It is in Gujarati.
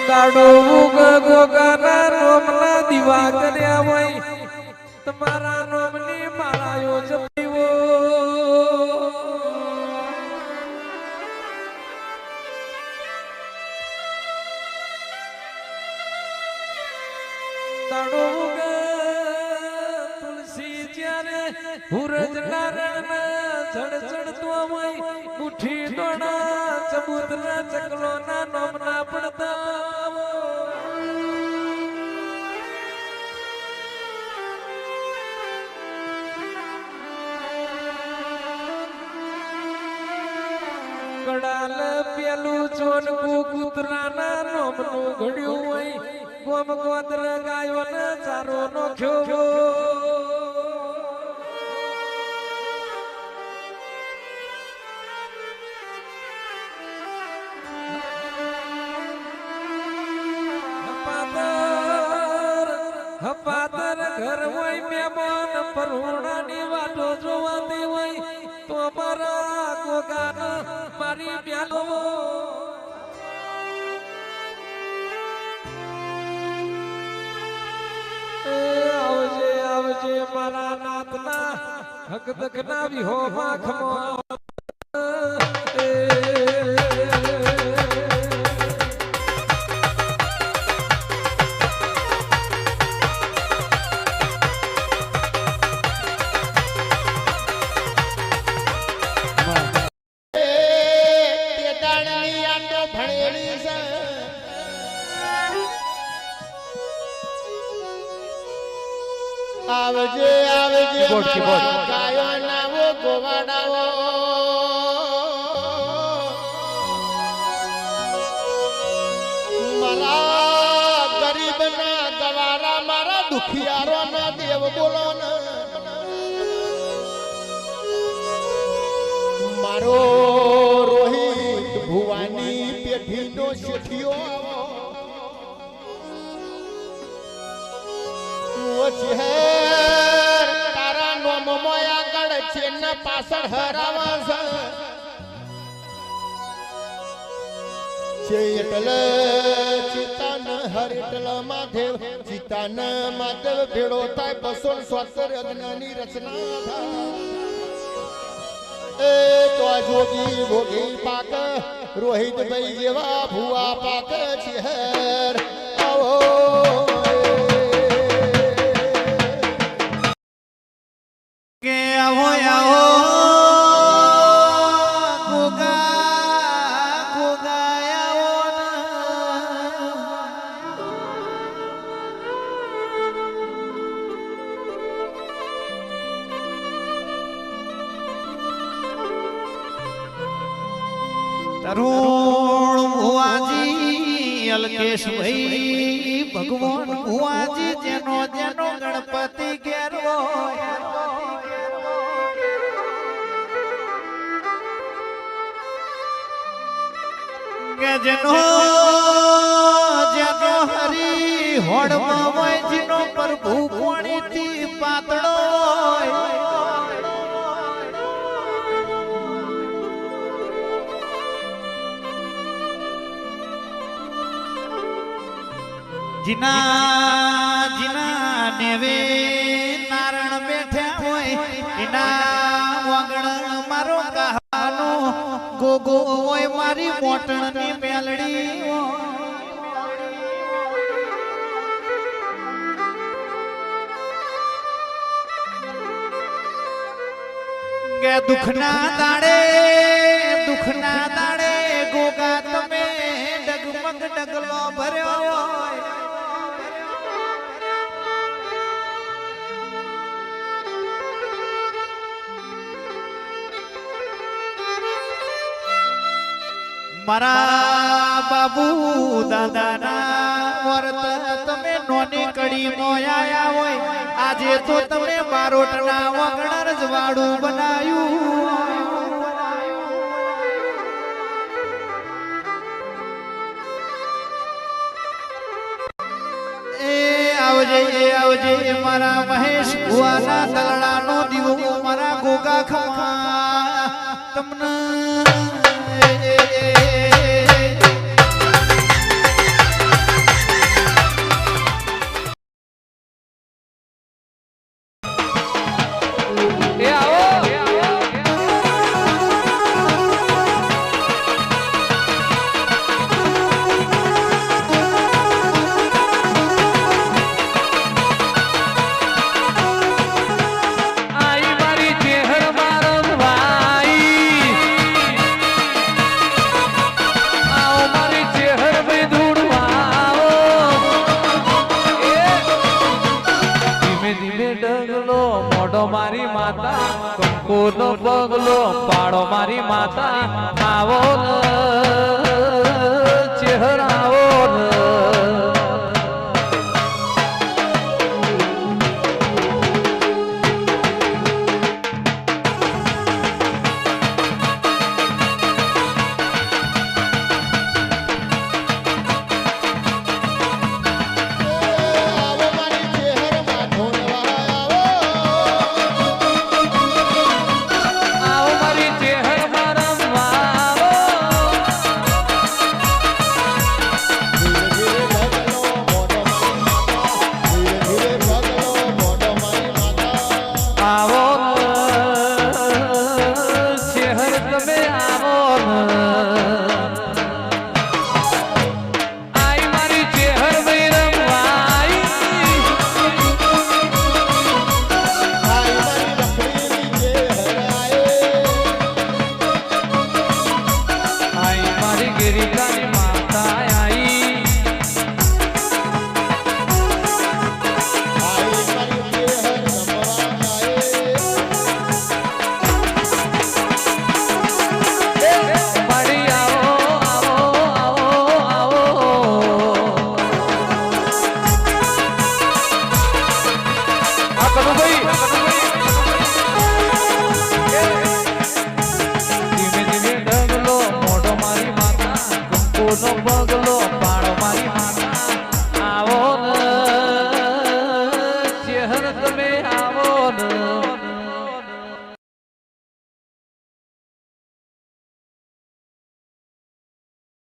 દાડો ઉગ ગોગાના નોમના દીવા કર્યા હોય તમારા નોમની માળાયો જપીવો દાડો ઉગ તુલસી જ્યારે હુરજ નારાયણ જડ ચડતો હોય મુઠ્ઠી ડોણા ચબૂતરા ચકલોના નોમના પડતા કડાલ પેલું ચોનકું કૂતરાના નોમનું ઘડ્યું હોય ગોમ ગોત્ર ગાયોને ચારો નોખ્યો હપાતર ઘર હોય મહેમાન પરુણાની વાતો જોવાતી હોય તો મારા ગોગાન મારી બ્યાલો આવજે આવજે મારા નાથના હક દકના વિહો માખમો આવજે આવજે ગાયો નાવો ગોવાડાવો મારા ગરીબ ના ગવારા મારા દુખિયારો ના દેવ બોલો ને મારો રોહિત ભુવાની પેઠી નો શેઠિયો તારા નોમ મોયા ગળ છે ને પાછળ હરાવા છે એટલે ચિતાન હર એટલે માધેવ ચિતાન માધવ ભેળો થાય 270 અજ્ઞાની રચના થાય એ તો જોગી ભોગી પાક રોહિત ભાઈ જેવા ભુવા પાક છે હેર આવો કે આવો આવો ગોગા ગોગા આવો તરુણ ભુવાજી અલ્કેશ ભાઈ ભગવાન ભુવાજી જેનો જેનો ગણપતિ ઘેરવો જેનો જેનો હરી હોડમાં હોય જેનો પ્રભુ પાણીથી પાતળો જીના જીના નેવે નારણ બેઠા હોય એના વાગણ મારો કહાનો ગોગો હોય મારી મોટણની મેલડી કે દુખના દાડે ગોગા તમે ડગમગ ડગલો ભર્યો હોય મારા બાબુ દાદાના વર્ત તમે નોની કડી મોયા હોય આજે તો તમે બારોટના વગણ રજવાડું બનાવ્યું આવજે મારા મહેશ ભુવાના દલડાનો દીવો મારા ગોગા ખમા તમને નો પગલો પાડો મારી માતા આવો ને ચહેરાવો ને આવો મારી ચહેર માથો આવો મારી ચહેર મારા આવો ધીરે ધીરે ભગલો મોઢો મારી માતા ધીરે ધીરે ભગલો મોઢો મારી માતા આવો શહેર તમે આવો આઈ મારી ચહેર વૈરમવાઈ આઈ મારી લખડીની ચહેર આયે આઈ મારી ગિરિકાની